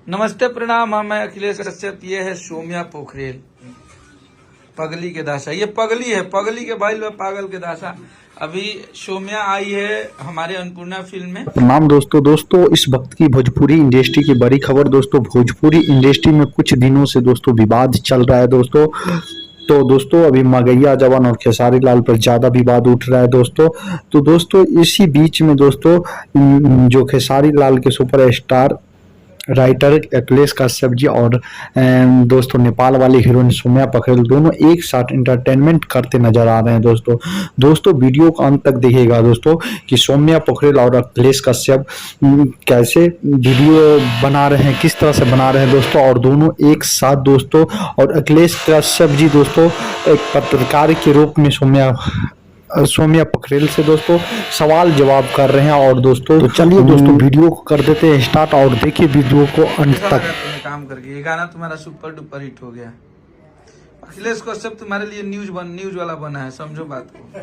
नमस्ते प्रणाम, मैं अखिलेश कश्यप। ये है सौम्या पोखरेल, पगली के दासा। ये पगली है, पगली के बाइल में पागल के दासा। अभी सौम्या आई है हमारे अन्नपूर्णा फिल्म में। प्रणाम दोस्तों इस वक्त की भोजपुरी इंडस्ट्री की बड़ी खबर दोस्तों। भोजपुरी इंडस्ट्री में कुछ दिनों से दोस्तों विवाद चल रहा है दोस्तों। तो दोस्तों अभी मगैया जवान और खेसारी लाल पर ज्यादा विवाद उठ रहा है दोस्तों। तो दोस्तों इसी बीच में दोस्तों जो खेसारी लाल के सुपरस्टार राइटर अखिलेश कश्यप जी और दोस्तों नेपाल वाली हीरोइन सौम्या पोखरेल दोनों एक साथ इंटरटेनमेंट करते नजर आ रहे हैं दोस्तों वीडियो को अंत तक देखिएगा दोस्तों कि सौम्या पोखरेल और अखिलेश कश्यप कैसे वीडियो बना रहे हैं, किस तरह से बना रहे हैं दोस्तों। और दोनों एक साथ दोस्तों, और अखिलेश कश्यप जी दोस्तों एक पत्रकार के रूप में सौम्या पोखरेल से दोस्तों सवाल जवाब कर रहे हैं। और दोस्तों तो चलिए दोस्तों वीडियो को कर देते हैं स्टार्ट और देखिए वीडियो को अंत तक। काम करके ये गाना तुम्हारा सुपर डुपर हिट हो गया। अखिलेश कश्यप तुम्हारे लिए न्यूज वाला बना है, समझो बात को।